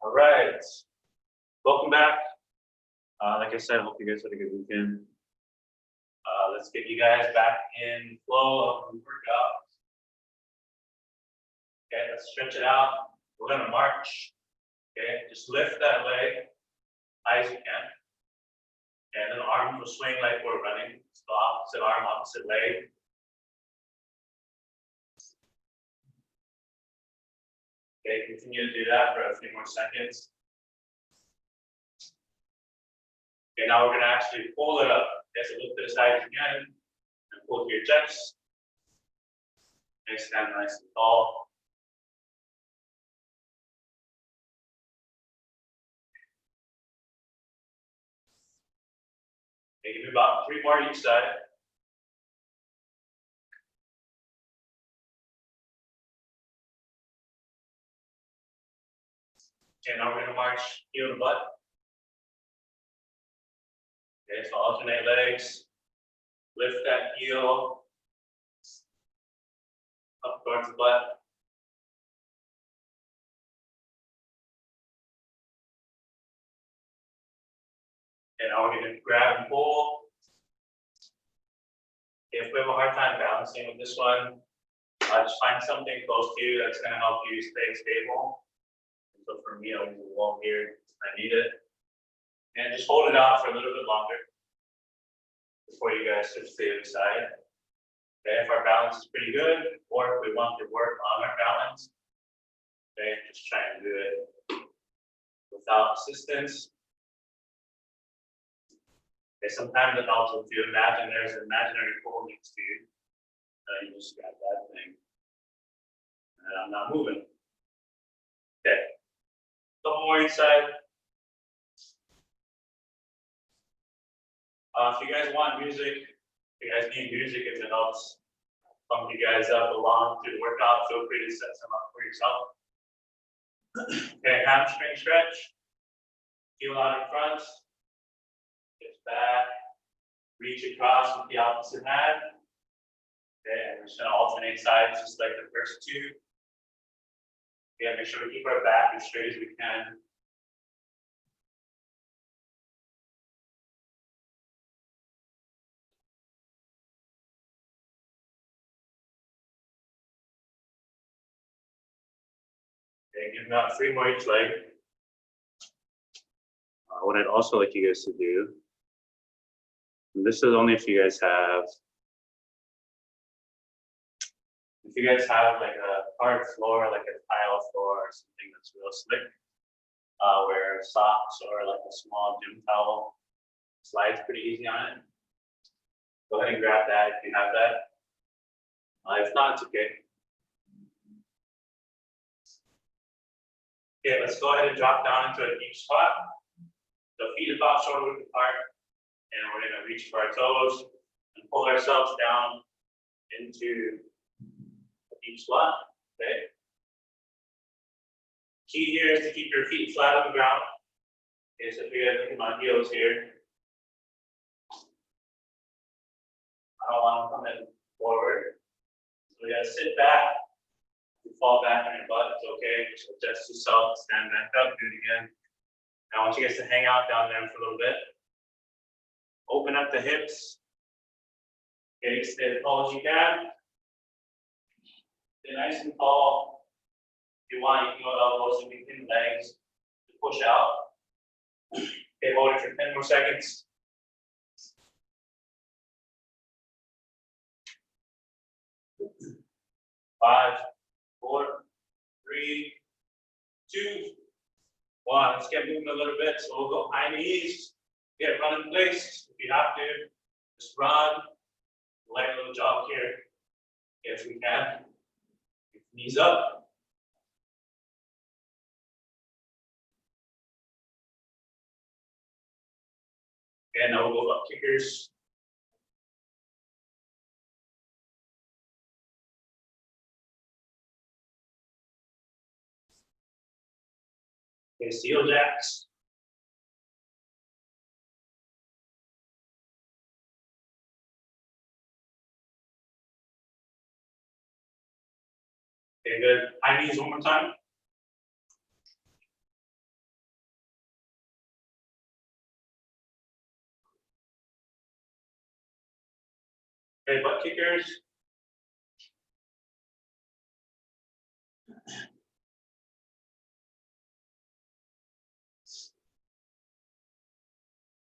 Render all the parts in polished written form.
All right, welcome back. Like I said, I hope you guys had a good weekend. Let's get you guys back in flow of the workout. Okay, let's stretch it out. We're gonna march. Okay, just lift that leg high as you can. And then arms will swing like we're running. So opposite arm, opposite leg. Okay, continue to do that for a few more seconds. Okay, now we're gonna actually pull it up. Okay, so lift it as high as you can and pull to your chest. Okay, stand nice and tall. Okay, give me about 3 more each side. Okay, now we're gonna march heel to butt. Okay, so alternate legs. Lift that heel up towards the butt. And now we're gonna grab and pull. If we have a hard time balancing with this one, just find something close to you that's gonna help you stay stable. And so for me, I'll use the wall here if I need it. And just hold it out for a little bit longer before you guys switch to the other side. Okay, if our balance is pretty good, or if we want to work on our balance, okay, just try and do it without assistance. Okay, sometimes it helps if you imagine there's an imaginary pole next to you. You just grab that thing. And I'm not moving. Okay. Couple more each side. If you guys want music, if you guys need music, if it helps pump you guys up along through the workout, feel free to set some up for yourself. Okay, hamstring stretch. Heel out in front. Get back. Reach across with the opposite hand. Okay, and we're just gonna alternate sides just like the first two. Okay, make sure we keep our back as straight as we can. Okay, give about 3 more each leg. What I'd also like you guys to do, and this is only if you guys have like a hard floor, like a tile floor or something that's real slick, where socks or like a small gym towel slides pretty easy on it. Go ahead and grab that if you have that. If not, it's okay. Okay, let's go ahead and drop down into a deep squat. The feet about shoulder width apart, and we're gonna reach for our toes and pull ourselves down into a deep squat. Okay. Key here is to keep your feet flat on the ground. Okay, so if you guys look at my heels here, I don't want them coming forward. So we gotta sit back. If you fall back on your butt, it's okay. Just adjust yourself, stand back up, do it again. I want you guys to hang out down there for a little bit. Open up the hips. Okay, stay as tall as you can. Stay nice and tall. If you want, you can go elbows in between legs to push out. Okay, hold it for 10 more seconds. Five, 4, 3, 2, 1. Let's get moving a little bit. So we'll go high knees, get run in place. If you have to, just run. Light little jog here, if we can. Knees up. Okay, now we'll go up kickers. Okay, seal jacks. Okay, good. High knees one more time. Okay, butt kickers.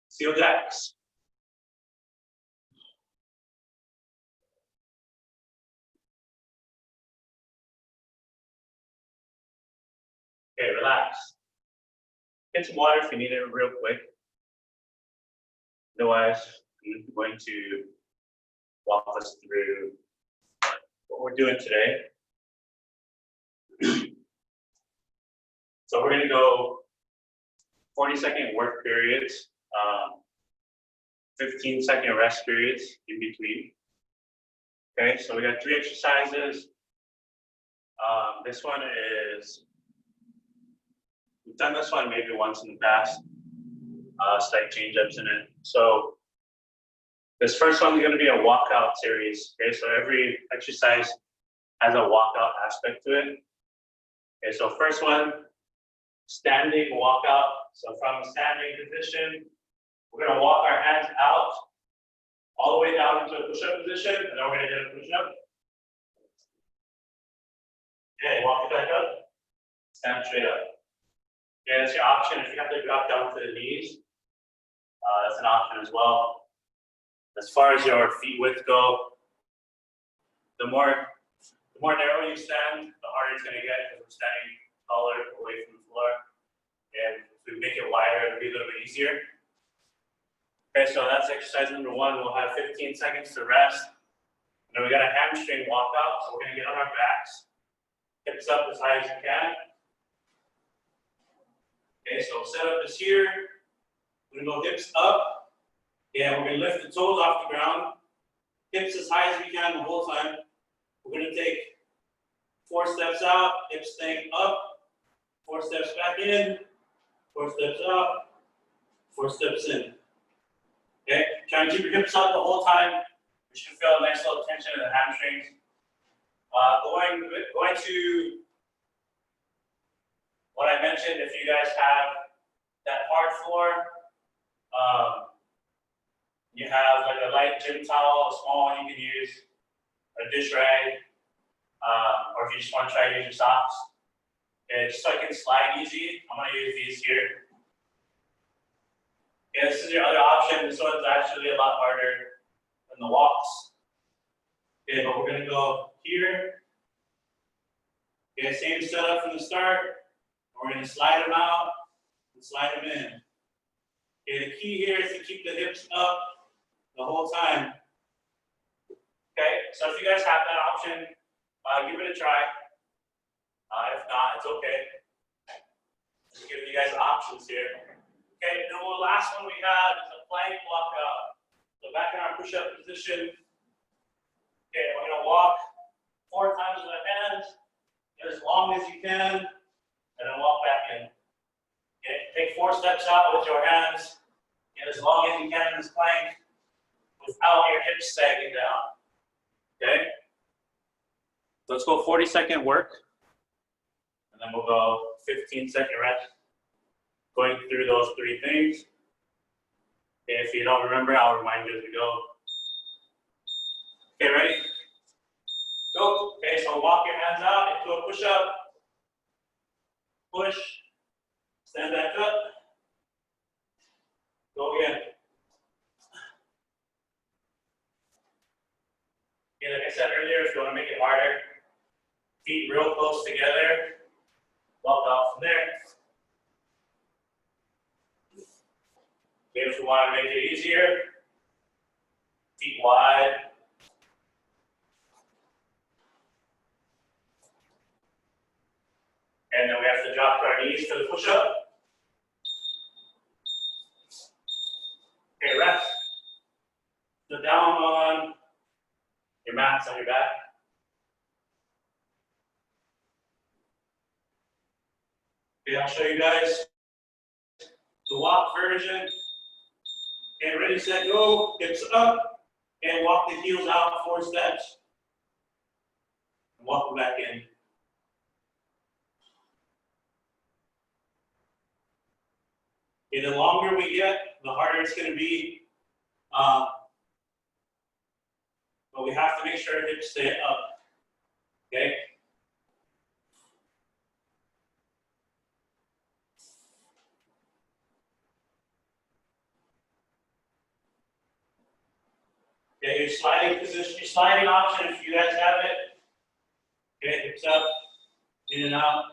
Seal jacks. Okay, relax. Get some water if you need it real quick. Otherwise, I'm going to walk us through what we're doing today. So we're going to go 40-second work periods, 15-second rest periods in between. Okay, so we got 3 exercises. This one is, we've done this one maybe once in the past, slight change-ups in it. So this first one is going to be a walkout series. Okay, so every exercise has a walkout aspect to it. Okay, so first one, standing walkout. So from standing position, we're going to walk our hands out all the way down into a push-up position, and then we're going to hit a push-up. Okay, walk it back up, stand straight up. Okay, that's your option. If you have to drop down to the knees, that's an option as well. As far as your feet width go, the more narrow you stand, the harder it's going to get because we're standing taller away from the floor. And if we make it wider, it'll be a little bit easier. Okay, so that's exercise number 1. We'll have 15 seconds to rest. And then we got a hamstring walkout. So we're going to get on our backs, hips up as high as you can. Okay, so setup is here. We're going to go hips up. Yeah, we're going to lift the toes off the ground. Hips as high as we can the whole time. We're going to take 4 steps out, hips staying up, 4 steps back in, 4 steps out, 4 steps in. Okay, try and keep your hips up the whole time. You should feel a nice little tension in the hamstrings. Going to what I mentioned, if you guys have that hard floor, you have like a light gym towel, a small one you can use, a dish rag, or if you just want to try to use your socks. Okay, just so I can slide easy, I'm going to use these here. Okay, this is your other option. This one's actually a lot harder than the walks. Okay, but we're going to go here. Okay, same setup from the start. We're going to slide them out and slide them in. Okay, the key here is to keep the hips up the whole time. Okay, so if you guys have that option, give it a try. If not, it's okay. Just giving you guys options here. Okay, and then the last one we have is a plank walkout. So back in our push-up position. Okay, we're going to walk 4 times with our hands, as long as you can, and then walk back in. Okay, take 4 steps out with your hands, and as long as you can in this plank, without your hips sagging down. Okay? Let's go 40-second work, and then we'll go 15-second rest, going through those 3 things. Okay, if you don't remember, I'll remind you as we go. Okay, ready? Go. Okay, so walk your hands out into a push-up. Push. Stand back up. Go again. Okay, like I said earlier, if you want to make it harder, feet real close together. Walk out from there. Okay, if you want to make it easier, feet wide. And then we have to drop our knees for the push-up. Okay, rest. So down on your mats on your back. Okay, I'll show you guys the walk version. Okay, ready, set, go. Hips up. And walk the heels out 4 steps. And walk them back in. Okay, the longer we get, the harder it's going to be. The we have to make sure our hips stay up. Okay? Okay, your sliding position, your sliding option, if you guys have it. Okay, hips up, in and out.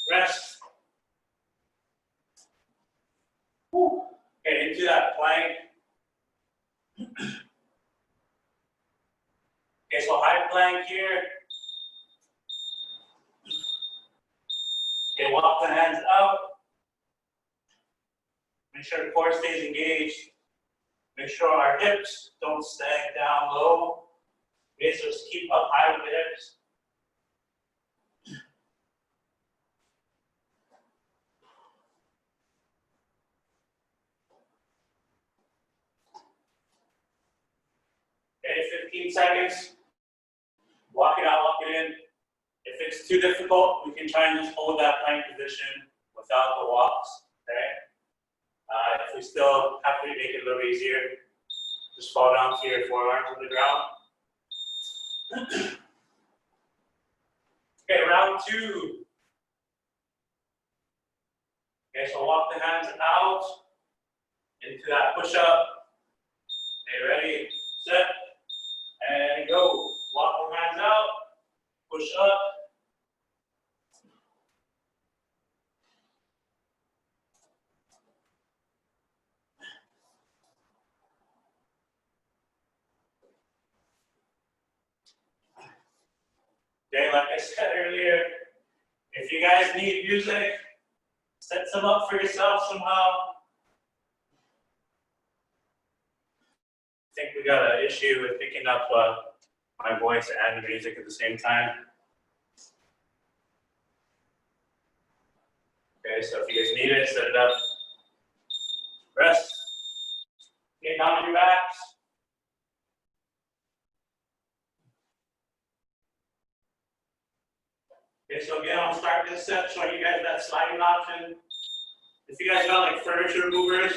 Rest. Woo. Okay, into that plank. Okay, so high plank here. Okay, walk the hands out. Make sure the core stays engaged. Make sure our hips don't sag down low. Okay, so just keep up high with the hips. Okay, 15 seconds. Walk it out, walk it in. If it's too difficult, we can try and just hold that plank position without the walks. Okay. If we still have to make it a little easier, just fall down to your forearms on the ground. Okay, round 2. Okay, so walk the hands out into that push-up. Okay, ready, set, and go. Walk the hands out, push up. Okay, like I said earlier, if you guys need music, set some up for yourself somehow. I think we got an issue with picking up my voice and the music at the same time. Okay, so if you guys need it, set it up. Rest. Get down on your backs. Okay, so again, I'll start this set showing you guys that sliding option. If you guys got like furniture movers,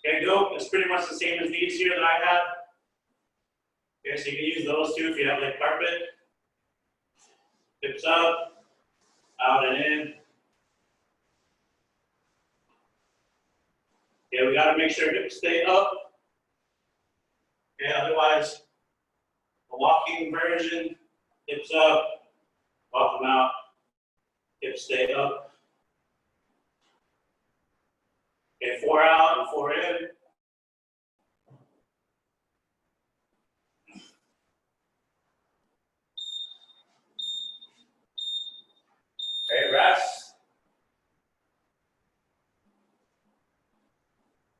okay, go. It's pretty much the same as these here that I have. Okay, so you can use those too if you have like carpet. Hips up, out and in. Okay, we gotta make sure hips stay up. Okay, otherwise, the walking version, hips up, walk them out, hips stay up. Okay, 4 out and 4 in. Okay, rest.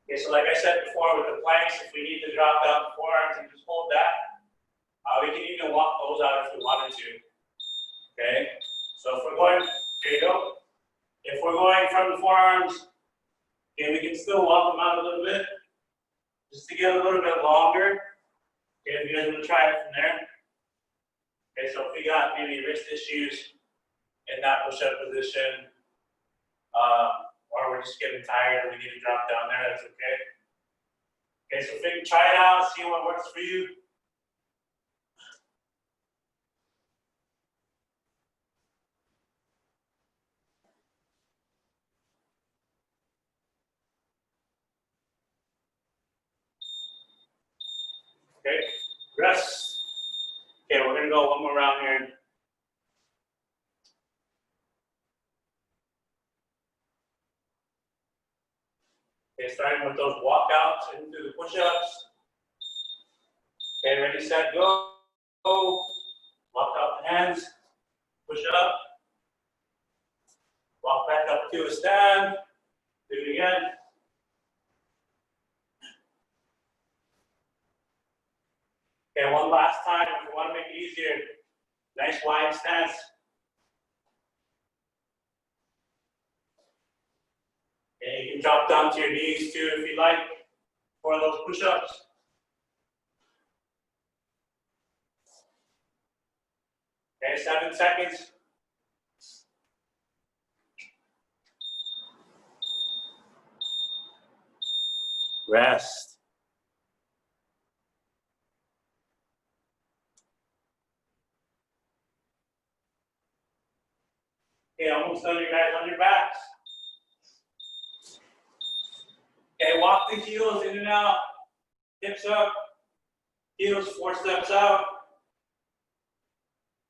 Okay, so like I said before with the planks, if we need to drop down the forearms and just hold that, we can even walk those out if we wanted to. Okay, so if we're going, there you go. If we're going from the forearms, okay, we can still walk them out a little bit, just to get a little bit longer. Okay, if you guys want to try it from there. Okay, so if we got maybe wrist issues in that push-up position, or we're just getting tired and we need to drop down there, that's okay. Okay, so if we can try it out, see what works for you. Okay, rest. Okay, we're gonna go one more round here. Okay, starting with those walkouts into the push-ups. Okay, ready, set, go. Walk out the hands, push up. Walk back up to a stand. Do it again. Okay, one last time if you want to make it easier. Nice wide stance. Okay, you can drop down to your knees too if you like for those push-ups. Okay, 7 seconds. Rest. Okay, almost done, you guys, on your backs. Okay, walk the heels in and out, hips up, heels 4 steps out,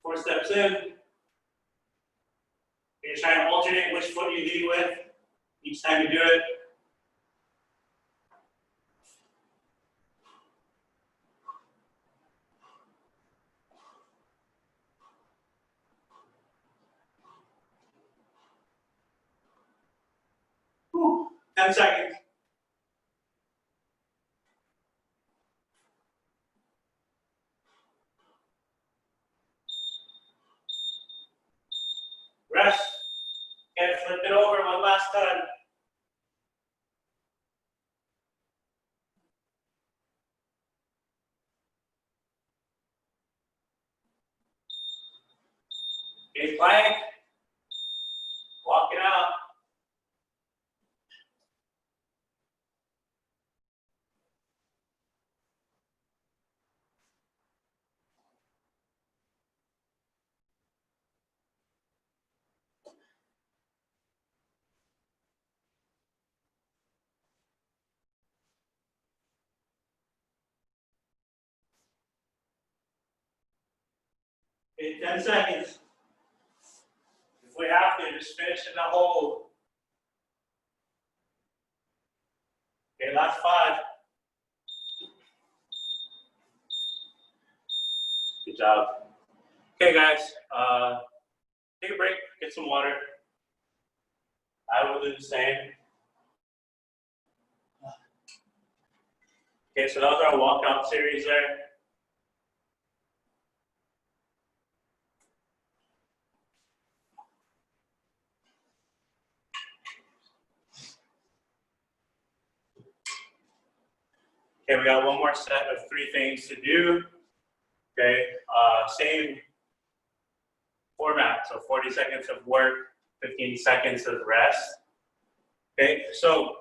4 steps in. You're trying to alternate which foot you lead with each time you do it. Whew, 10 seconds. Rest. Okay, flip it over one last time. Okay, plank. Walk it out. Okay, 10 seconds. If we have to, just finish in the hold. Okay, last 5. Good job. Okay, guys, take a break, get some water. I will do the same. Okay, so that was our walkout series there. Okay, we got one more set of 3 things to do. Okay, same format, so 40 seconds of work, 15 seconds of rest. Okay, so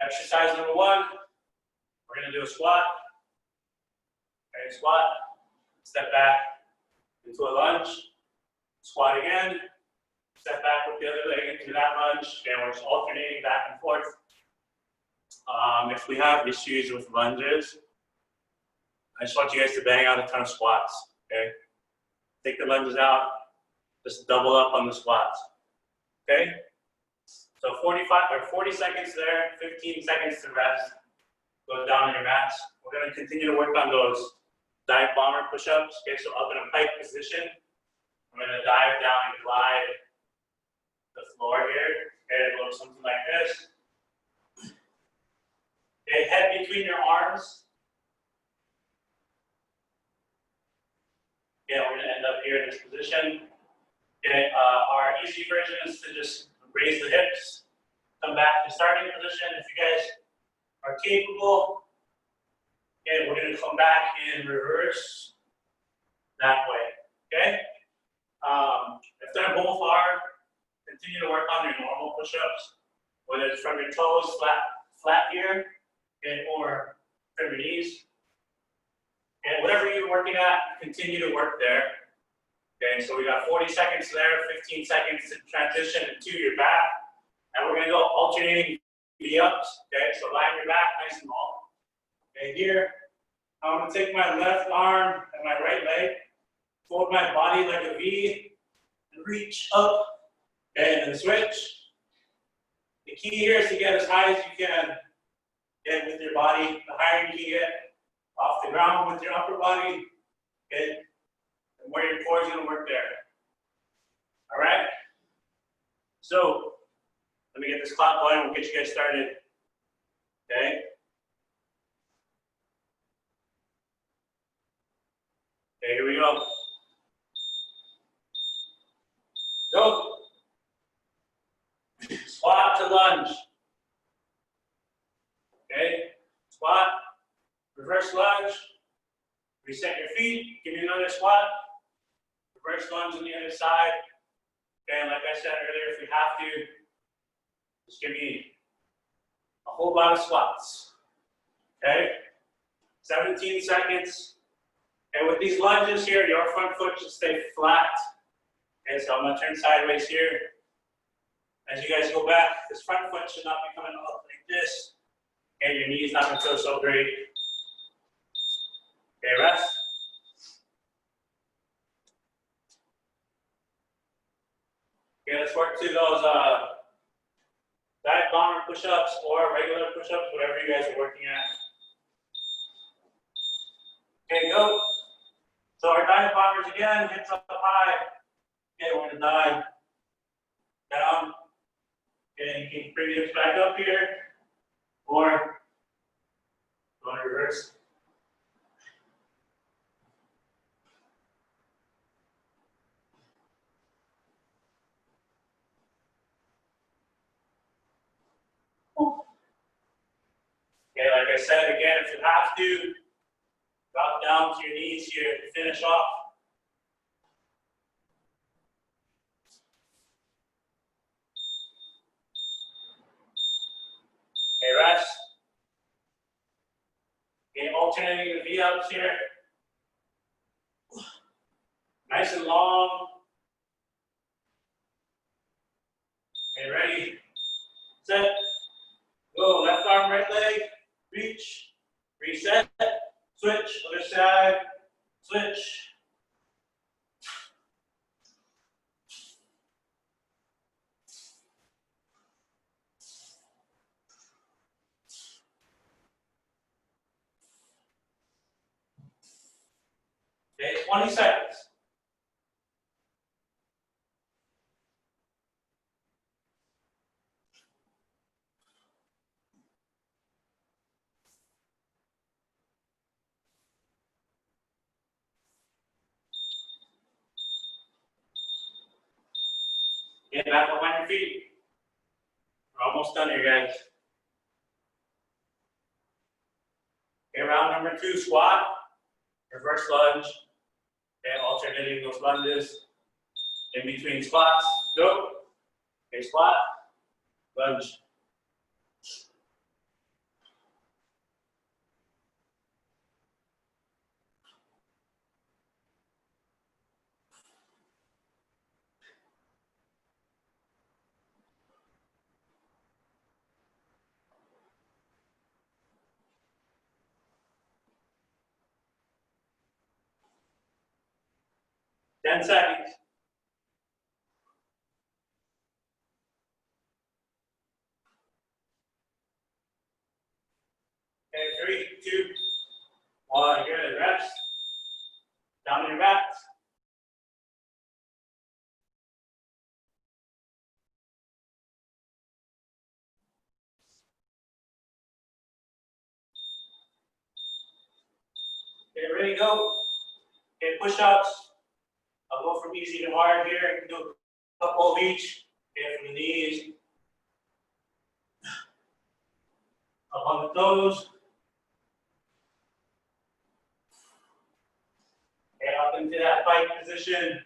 exercise number 1, we're gonna do a squat. Okay, squat, step back into a lunge, squat again, step back with the other leg into that lunge, and we're just alternating back and forth. If we have issues with lunges, I just want you guys to bang out a ton of squats, okay? Take the lunges out, just double up on the squats, okay? So 40 seconds there, 15 seconds to rest. Go down on your mats. We're gonna continue to work on those dive bomber push-ups, okay? So up in a pike position, I'm gonna dive down and glide the floor here, okay? It'll look something like this. Okay, head between your arms. Okay, we're gonna end up here in this position. Okay, our easy version is to just raise the hips, come back to starting position. If you guys are capable, okay, we're gonna come back in reverse that way, okay? If they're both hard, continue to work on your normal push-ups, whether it's from your toes flat here, okay, or from your knees. And whatever you're working at, continue to work there. Okay, so we got 40 seconds there, 15 seconds to transition into your back. And we're gonna go alternating V-ups. Okay, so lie on your back, nice and long. Okay, here, I'm gonna take my left arm and my right leg, fold my body like a V, and reach up, okay, and then switch. The key here is to get as high as you can get with your body. The higher you can get off the ground with your upper body, okay, and where your core is gonna work there. All right? So, let me get this clock going, we'll get you guys started, okay? Okay, here we go. Go. Squat to lunge. Okay, squat, reverse lunge, reset your feet, give me another squat, reverse lunge on the other side. Okay, and like I said earlier, if we have to, just give me a whole lot of squats. Okay, 17 seconds. And with these lunges here, your front foot should stay flat. Okay, so I'm gonna turn sideways here. As you guys go back, this front foot should not be coming up like this. Okay, your knee's not gonna feel so great. Okay, rest. Okay, let's work to those dive bomber push-ups or regular push-ups, whatever you guys are working at. Okay, go. So our dive bombers again, hips up high. Okay, we're gonna dive down. Okay, you can bring your hips back up here, or go in reverse. Okay, like I said again, if you have to, drop down to your knees here to finish off. Okay, rest. Okay, alternating the V-ups here. Nice and long. Okay, ready, set, go. Left arm, right leg, reach, reset, switch, other side, switch. Okay, 20 seconds. Get back behind your feet. We're almost done here, guys. Okay, round number 2, squat, reverse lunge. Okay, alternating those lunges in between squats. Go. Okay, squat, lunge. Ten seconds. Okay, 3, 2, 1. Good. Rest. Down on your mat. Okay, ready, go. Okay, push-ups. I'll go from easy to hard here. You can do a couple of each. Okay, from the knees. Up on the toes. Okay, up into that fight position.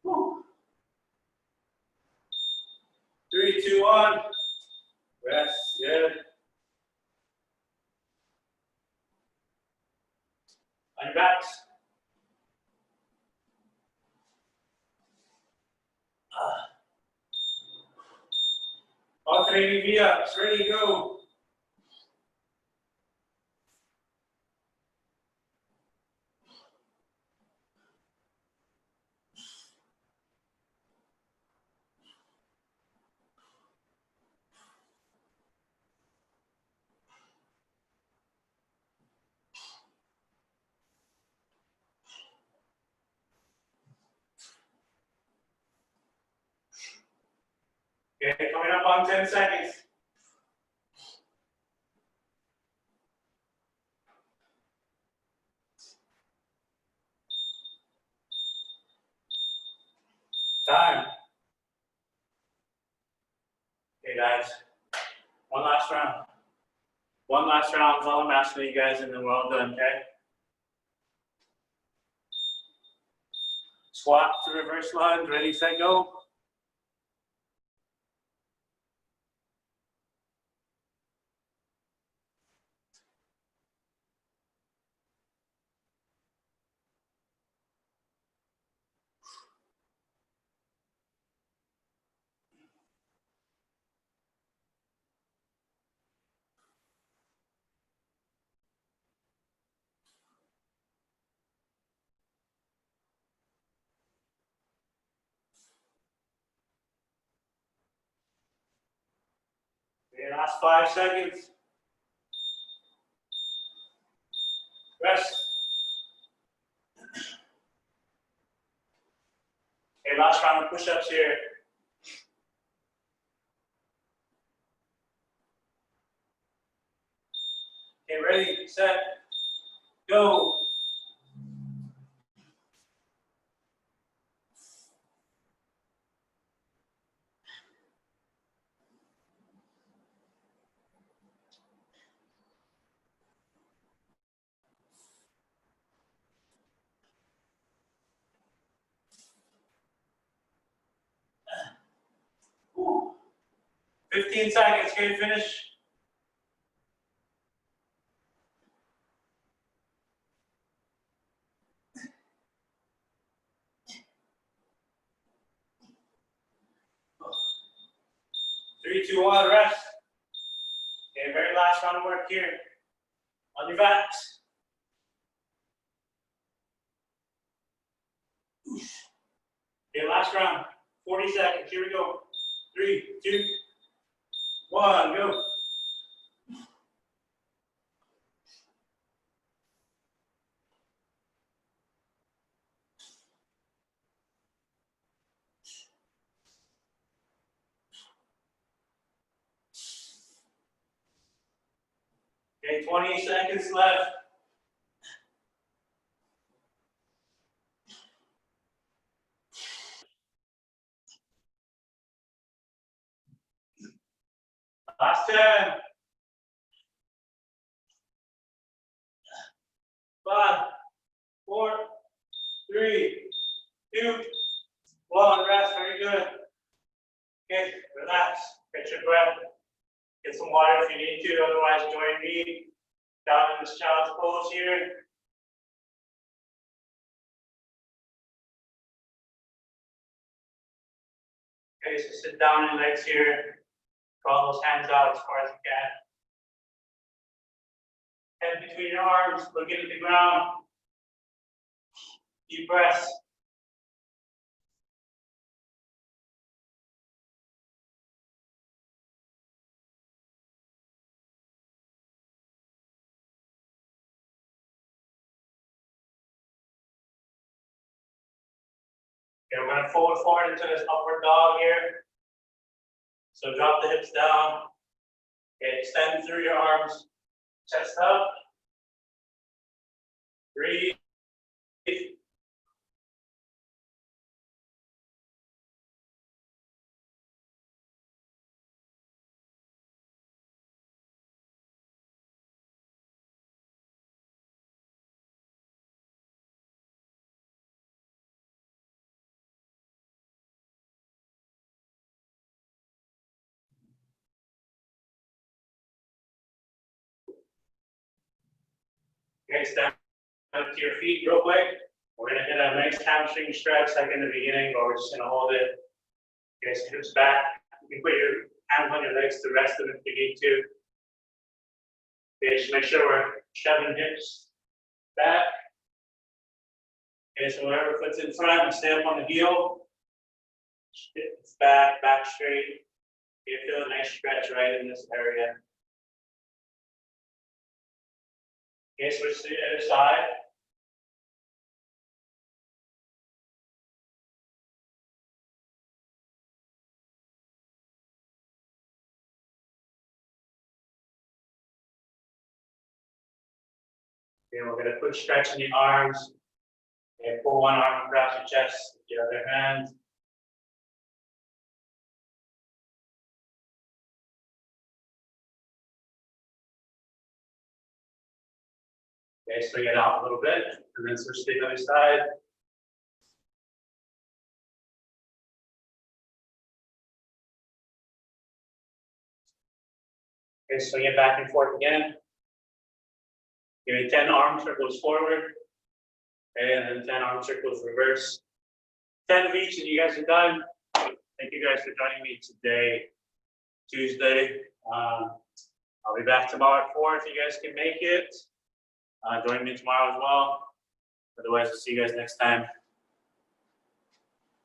Woo. 3, 2, 1. Rest. Good. On your backs. Alternating V-ups. Ready, go. Okay, coming up on 10 seconds. Time. Okay, guys. One last round. One last round is all I'm asking you guys, and then we're all done, okay? Squat to reverse lunge, ready, set, go. Okay, last 5 seconds. Rest. Okay, last round of push-ups here. Okay, ready, set, go. Whew. 15 seconds, okay, finish. Three, two, one, rest. Okay, very last round of work here. On your backs. Okay, last round. 40 seconds. Here we go. 3, 2, 1, go. Okay, 20 seconds left. Last 10. 5, 4, 3, 2, 1. Rest. Very good. Okay, relax. Get your breath. Get some water if you need to. Otherwise, join me down in this child's pose here. Okay, so sit down in legs here. Draw those hands out as far as you can. Head between your arms, looking at the ground. Deep breaths. Okay, we're going to fold forward into this upward dog here. So drop the hips down. Okay, extend through your arms. Chest up. Breathe. Okay, stand up to your feet real quick. We're going to hit a nice hamstring stretch like in the beginning, but we're just going to hold it. Okay, so hips back. You can put your hands on your legs to rest them if you need to. Okay, just make sure we're shoving hips back. Okay, so whatever foot's in front, and stay up on the heel. Hips back, back straight. You feel a nice stretch right in this area. Okay, switch to the other side. Okay, we're going to put stretch in the arms. Okay, pull one arm across your chest with the other hand. Okay, swing it out a little bit, and then switch to the other side. Okay, swing it back and forth again. Give me 10 arm circles forward. Okay, and then 10 arm circles reverse. 10 of each, and you guys are done. Thank you guys for joining me today, Tuesday. I'll be back tomorrow at 4 if you guys can make it. Join me tomorrow as well. Otherwise, I'll see you guys next time.